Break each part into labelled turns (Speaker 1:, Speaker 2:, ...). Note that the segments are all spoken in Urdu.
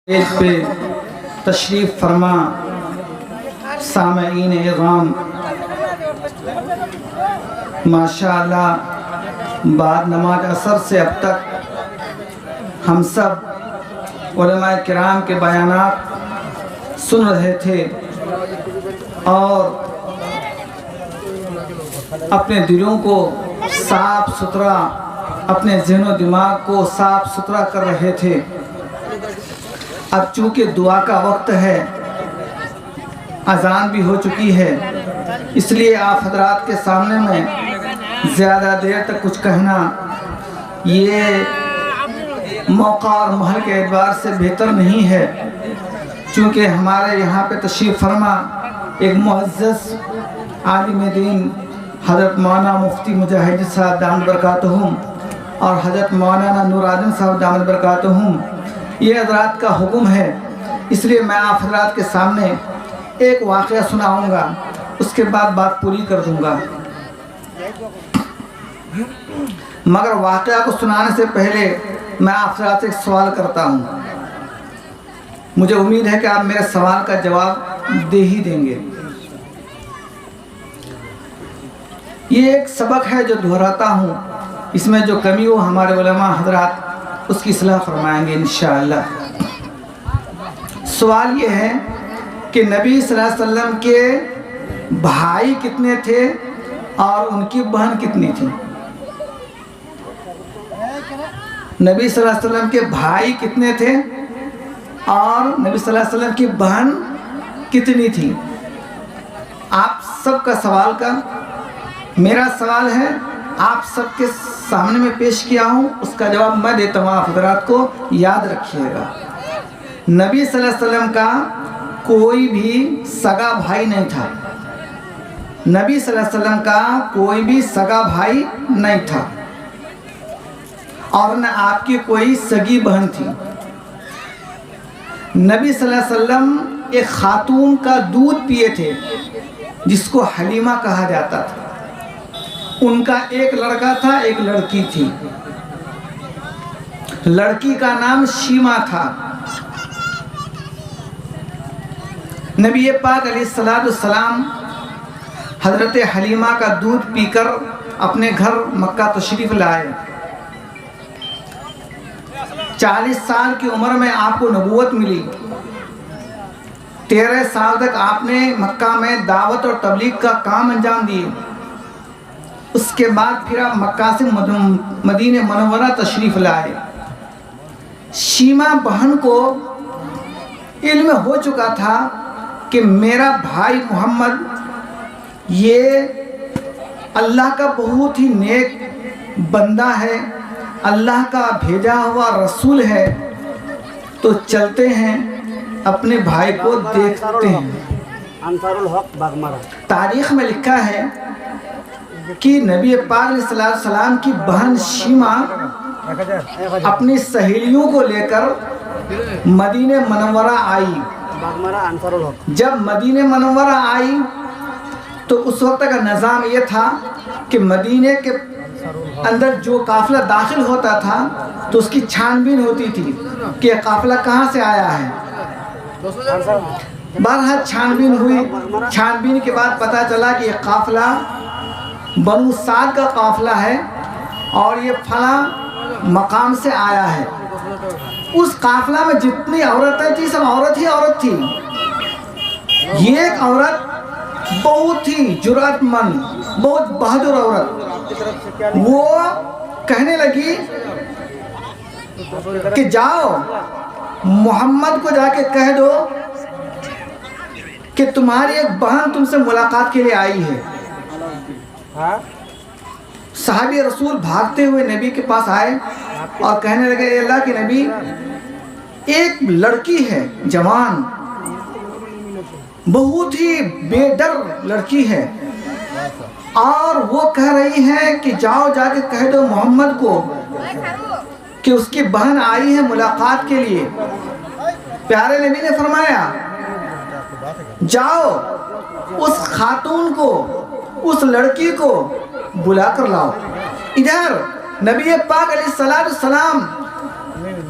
Speaker 1: ایک پہ تشریف فرما سامعین اعظام، ماشاءاللہ بعد نماز عصر سے اب تک ہم سب علماء کرام کے بیانات سن رہے تھے اور اپنے دلوں کو صاف ستھرا، اپنے ذہن و دماغ کو صاف ستھرا کر رہے تھے۔ اب چونکہ دعا کا وقت ہے، اذان بھی ہو چکی ہے، اس لیے آپ حضرات کے سامنے میں زیادہ دیر تک کچھ کہنا یہ موقع اور محل کے اعتبار سے بہتر نہیں ہے، چونکہ ہمارے یہاں پہ تشریف فرما ایک معزز عالم دین حضرت مولانا مفتی مجاہد صاحب دامت برکاتہم اور حضرت مولانا نورالدین صاحب دامت برکاتہم، یہ حضرات کا حکم ہے، اس لیے میں آپ حضرات کے سامنے ایک واقعہ سناؤں گا، اس کے بعد بات پوری کر دوں گا۔ مگر واقعہ کو سنانے سے پہلے میں آپ حضرات سے ایک سوال کرتا ہوں، مجھے امید ہے کہ آپ میرے سوال کا جواب دے ہی دیں گے۔ یہ ایک سبق ہے جو دہراتا ہوں، اس میں جو کمی ہو ہمارے علماء حضرات اس کی اصلاح فرمائیں گے انشاءاللہ۔ سوال یہ ہے کہ نبی صلی اللہ علیہ وسلم کے بھائی کتنے تھے اور ان کی بہن کتنی تھی؟ نبی صلی اللہ علیہ وسلم کے بھائی کتنے تھے اور نبی صلی اللہ علیہ وسلم کی بہن کتنی تھی؟ آپ سب کا سوال کا میرا سوال ہے، آپ سب کے سامنے میں پیش کیا ہوں، اس کا جواب میں دیتا ہوں، آپ حضرات کو یاد رکھیے گا۔ نبی صلی اللہ علیہ وسلم کا کوئی بھی سگا بھائی نہیں تھا، نبی صلی اللہ علیہ وسلم کا کوئی بھی سگا بھائی نہیں تھا اور نہ آپ کی کوئی سگی بہن تھی۔ نبی صلی اللہ علیہ وسلم ایک خاتون کا دودھ پیے تھے جس کو حلیمہ کہا جاتا تھا، ان کا ایک لڑکا تھا، ایک لڑکی تھی، لڑکی کا نام شیما تھا۔ نبی پاک علیہ السلام حضرت حلیمہ کا دودھ پی کر اپنے گھر مکہ تشریف لائے۔ 40 سال کی عمر میں آپ کو نبوت ملی، 13 سال تک آپ نے مکہ میں دعوت اور تبلیغ کا کام انجام دیے۔ اس کے بعد پھر آپ مکہ سے مدینہ منورہ تشریف لائے۔ شیما بہن کو علم ہو چکا تھا کہ میرا بھائی محمد یہ اللہ کا بہت ہی نیک بندہ ہے، اللہ کا بھیجا ہوا رسول ہے، تو چلتے ہیں اپنے بھائی کو دیکھتے ہیں۔ تاریخ میں لکھا ہے کہ نبی پاک علیہ السلام کی بہن شیما اپنی سہیلیوں کو لے کر مدینہ منورہ آئی۔ جب مدینہ منورہ آئی تو اس وقت کا نظام یہ تھا کہ مدینہ کے اندر جو قافلہ داخل ہوتا تھا تو اس کی چھان بین ہوتی تھی کہ یہ قافلہ کہاں سے آیا ہے۔ بہرحال چھان بین ہوئی، چھان بین کے بعد پتہ چلا کہ یہ قافلہ بنو سعد کا قافلہ ہے اور یہ فلاں مقام سے آیا ہے۔ اس قافلہ میں جتنی عورتیں تھی سب عورت ہی عورت تھی۔ یہ ایک عورت بہت ہی جرأت مند، بہت بہادر عورت، وہ کہنے لگی کہ جاؤ محمد کو جا کے کہہ دو کہ تمہاری ایک بہن تم سے ملاقات کے لیے آئی ہے۔ صحابی رسول بھاگتے ہوئے نبی کے پاس آئے اور کہنے لگے، اے اللہ کے نبی، ایک لڑکی ہے جوان، بہت ہی بے ڈر لڑکی ہے، اور وہ کہہ رہی ہے کہ جاؤ جا کے کہہ دو محمد کو کہ اس کی بہن آئی ہے ملاقات کے لیے۔ پیارے نبی نے فرمایا، جاؤ اس خاتون کو، اس لڑکی کو بلا کر لاؤ۔ ادھر نبی پاک علیہ السلام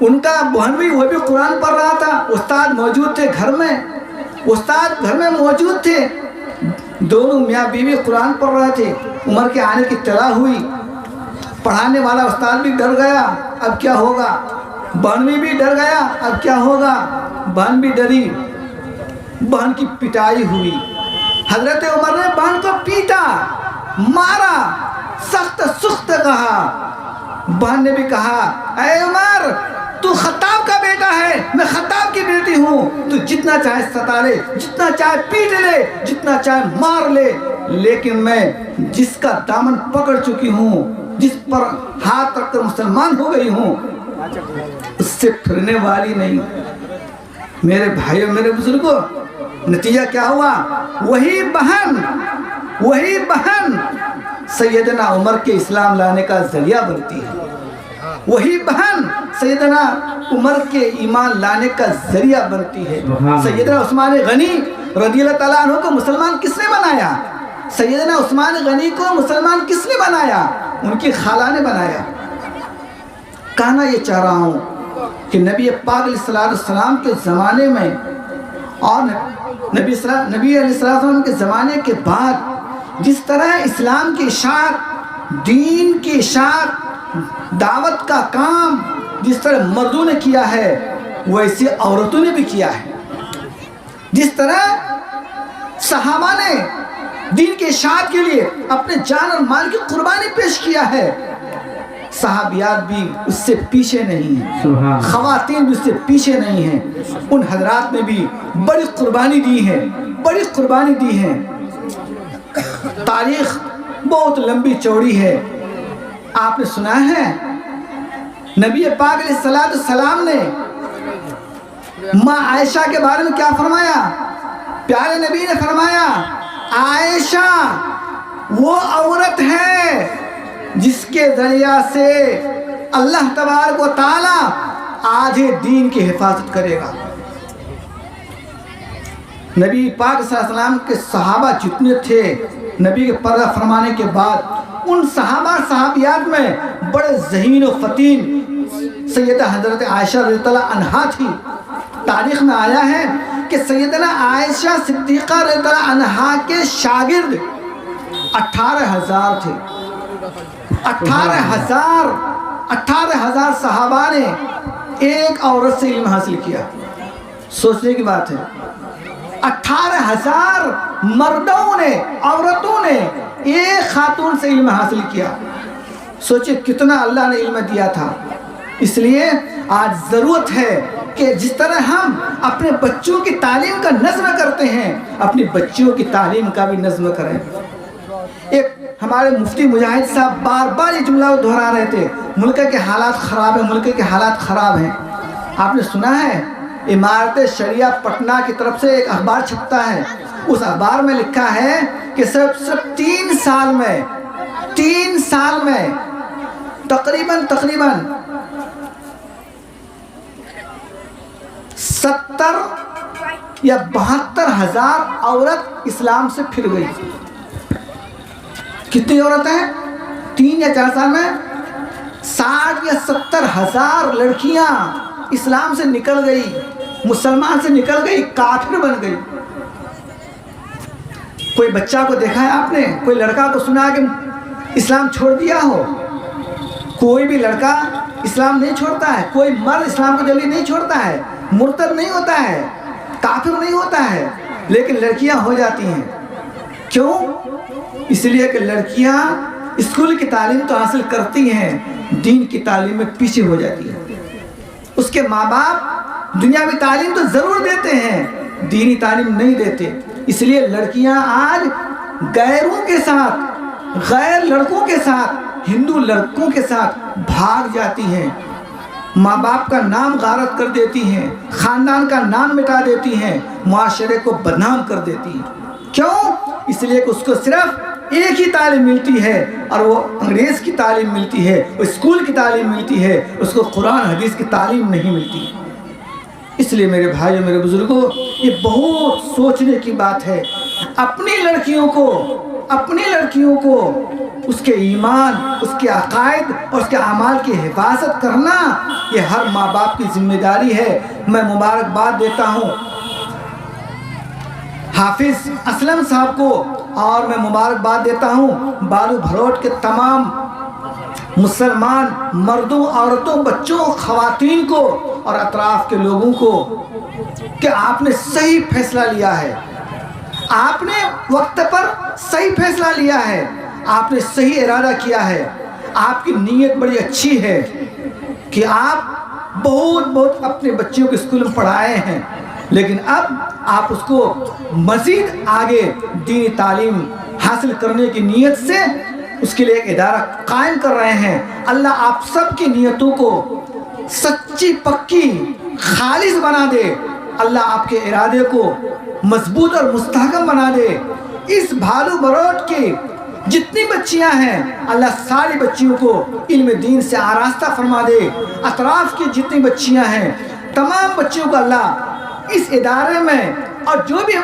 Speaker 1: ان کا بہن بھی وہ بھی قرآن پڑھ رہا تھا، استاد موجود تھے گھر میں، استاد گھر میں موجود تھے، دونوں میاں بیوی قرآن پڑھ رہے تھے۔ عمر کے آنے کی اطلاع ہوئی، پڑھانے والا استاد بھی ڈر گیا، اب کیا ہوگا، بہن بھی ڈر گیا، اب کیا ہوگا، بہن بھی ڈری، بہن کی پٹائی ہوئی۔ حضرت عمر نے بہن کو پیٹا، مارا، سخت سخت کہا۔ بہن نے بھی کہا اے عمر تو خطاب کا بیٹا ہے، میں خطاب کی بیٹی ہوں، تو جتنا چاہے ستا لے، جتنا چاہے پیٹ لے، جتنا چاہے مار لے، لیکن میں جس کا دامن پکڑ چکی ہوں، جس پر ہاتھ رکھ کر مسلمان ہو گئی ہوں، اس سے پھرنے والی نہیں۔ میرے بھائیوں میرے بزرگوں، نتیجہ کیا ہوا؟ وہی بہن سیدنا عمر کے اسلام لانے کا ذریعہ بنتی ہے، وہی بہن سیدنا عمر کے ایمان لانے کا ذریعہ بنتی ہے۔ سیدنا عثمان غنی رضی اللہ تعالیٰ عنہ کو مسلمان کس نے بنایا؟ سیدنا عثمان غنی کو مسلمان کس نے بنایا؟ ان کی خالہ نے بنایا۔ کہنا یہ چاہ رہا ہوں کہ نبی پاک علیہ السلام کے زمانے میں اور نبی علیہ السلام کے زمانے کے بعد جس طرح اسلام کی اشاعت، دین کی اشاعت، دعوت کا کام جس طرح مردوں نے کیا ہے، ویسے عورتوں نے بھی کیا ہے۔ جس طرح صحابہ نے دین کی اشاعت کے لیے اپنے جان اور مال کی قربانی پیش کیا ہے، صحابیات بھی اس سے پیچھے نہیں ہیں، خواتین بھی اس سے پیچھے نہیں ہیں۔ ان حضرات نے بھی بڑی قربانی دی ہے، بڑی قربانی دی ہے۔ تاریخ بہت لمبی چوڑی ہے۔ آپ نے سنا ہے نبی پاک علیہ السلام نے ماں عائشہ کے بارے میں کیا فرمایا؟ پیارے نبی نے فرمایا عائشہ وہ عورت ہے جس کے ذریعہ سے اللہ تبارک و تعالی آدھے دین کی حفاظت کرے گا۔ نبی پاک صلی اللہ علیہ وسلم کے صحابہ جتنے تھے، نبی کے پردہ فرمانے کے بعد ان صحابہ صحابیات میں بڑے ذہین و فتین سیدہ حضرت عائشہ رضی اللہ عنہا تھی۔ تاریخ میں آیا ہے کہ سیدنا عائشہ صدیقہ رضی اللہ عنہا کے شاگرد 18,000 تھے۔ 18,000 صحابہ نے ایک عورت سے علم حاصل کیا۔ سوچنے کی بات ہے، 18,000 مردوں نے، عورتوں نے ایک خاتون سے علم حاصل کیا۔ سوچے کتنا اللہ نے علم دیا تھا۔ اس لیے آج ضرورت ہے کہ جس طرح ہم اپنے بچوں کی تعلیم کا نظم کرتے ہیں، اپنی بچیوں کی تعلیم کا بھی نظم کریں۔ ایک ہمارے مفتی مجاہد صاحب بار بار یہ جملہ دہرا رہے تھے، ملک کے حالات خراب ہیں، ملک کے حالات خراب ہیں۔ آپ نے سنا ہے امارت شریعہ پٹنہ کی طرف سے ایک اخبار چھپتا ہے، اس اخبار میں لکھا ہے کہ صرف 3 سال میں تقریباً 70 یا 72,000 عورت اسلام سے پھر گئی۔ کتنی عورت ہیں؟ 3 یا 4 سال میں 60 یا 70,000 لڑکیاں اسلام سے نکل گئی، مسلمان سے نکل گئی، کافر بن گئی۔ کوئی بچہ کو دیکھا ہے آپ نے؟ کوئی لڑکا کو سنا کہ اسلام چھوڑ دیا ہو؟ کوئی بھی لڑکا اسلام نہیں چھوڑتا ہے، کوئی مرد اسلام کو جلدی نہیں چھوڑتا ہے، مرتد نہیں ہوتا ہے، کافر نہیں ہوتا ہے، لیکن لڑکیاں ہو جاتی ہیں۔ کیوں؟ اس لیے کہ لڑکیاں اسکول کی تعلیم تو حاصل کرتی ہیں، دین کی تعلیم میں پیچھے ہو جاتی ہیں۔ اس کے ماں باپ دنیاوی تعلیم تو ضرور دیتے ہیں، دینی تعلیم نہیں دیتے۔ اس لیے لڑکیاں آج غیروں کے ساتھ، غیر لڑکوں کے ساتھ، ہندو لڑکوں کے ساتھ بھاگ جاتی ہیں، ماں باپ کا نام غارت کر دیتی ہیں، خاندان کا نام مٹا دیتی ہیں، معاشرے کو بدنام کر دیتی ہیں۔ کیوں؟ اس لیے کہ اس کو صرف ایک ہی تعلیم ملتی ہے، اور وہ انگریز کی تعلیم ملتی ہے، وہ اسکول کی تعلیم ملتی ہے، اس کو قرآن حدیث کی تعلیم نہیں ملتی۔ اس لیے میرے بھائیوں میرے بزرگوں، یہ بہت سوچنے کی بات ہے۔ اپنی لڑکیوں کو اپنی لڑکیوں کو اس کے ایمان، اس کے عقائد اور اس کے اعمال کی حفاظت کرنا یہ ہر ماں باپ کی ذمہ داری ہے۔ میں مبارکباد دیتا ہوں حافظ اسلم صاحب کو، اور میں مبارکباد دیتا ہوں بالو بھروٹ کے تمام مسلمان مردوں، عورتوں، بچوں، خواتین کو اور اطراف کے لوگوں کو کہ آپ نے صحیح فیصلہ لیا ہے، آپ نے وقت پر صحیح فیصلہ لیا ہے، آپ نے صحیح ارادہ کیا ہے، آپ کی نیت بڑی اچھی ہے کہ آپ بہت اپنے بچوں کو اسکول میں پڑھائے ہیں، لیکن اب آپ اس کو مزید آگے دینی تعلیم حاصل کرنے کی نیت سے اس کے لیے ایک ادارہ قائم کر رہے ہیں۔ اللہ آپ سب کی نیتوں کو سچی پکی خالص بنا دے، اللہ آپ کے ارادے کو مضبوط اور مستحکم بنا دے۔ اس بھالو بروٹ کی جتنی بچیاں ہیں اللہ ساری بچیوں کو علم دین سے آراستہ فرما دے، اطراف کی جتنی بچیاں ہیں تمام بچیوں کو اللہ اس ادارے میں، اور جو بھی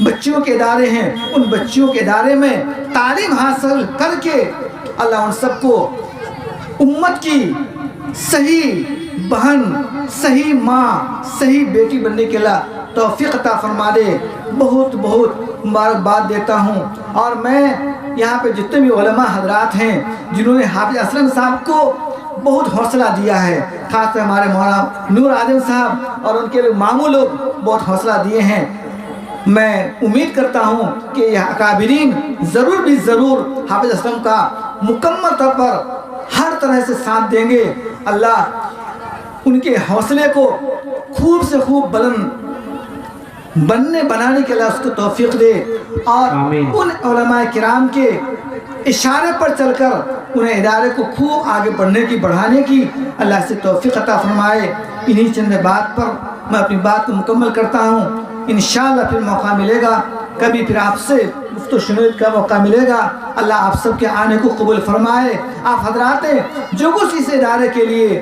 Speaker 1: بچیوں کے ادارے ہیں ان بچیوں کے ادارے میں تعلیم حاصل کر کے اللہ ان سب کو امت کی صحیح بہن، صحیح ماں، صحیح بیٹی بننے کے لیے توفیق عطا فرما دے۔ بہت مبارکباد دیتا ہوں، اور میں یہاں پہ جتنے بھی علماء حضرات ہیں جنہوں نے حافظ اسلم صاحب کو بہت حوصلہ دیا ہے، خاص طور ہمارے مولانا نور عادل صاحب اور ان کے ماموں لوگ بہت حوصلہ دیے ہیں، میں امید کرتا ہوں کہ یہ اکابرین ضرور حافظ اسلم کا مکمل طور پر ہر طرح سے ساتھ دیں گے۔ اللہ ان کے حوصلے کو خوب سے خوب بلند بنانے کے لیے اس کو توفیق دے، اور ان علماء کرام کے اشارے پر چل کر انہیں ادارے کو خوب آگے بڑھانے کی اللہ سے توفیق عطا فرمائے۔ انہی چند بات پر میں اپنی بات کو مکمل کرتا ہوں، انشاءاللہ پھر موقع ملے گا، کبھی پھر آپ سے گفتگو شنید کا موقع ملے گا۔ اللہ آپ سب کے آنے کو قبول فرمائے۔ آپ حضرات نے جو کچھ اس ادارے کے لیے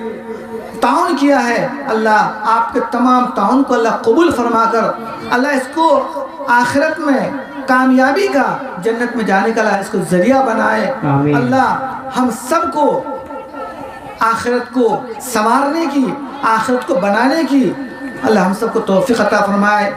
Speaker 1: تعاون کیا ہے، اللہ آپ کے تمام تعاون کو اللہ قبول فرما کر اللہ اس کو آخرت میں کامیابی کا، جنت میں جانے کا اللہ اس کو ذریعہ بنائے۔ اللہ ہم سب کو آخرت کو سنوارنے کی، آخرت کو بنانے کی اللہ ہم سب کو توفیق عطا فرمائے۔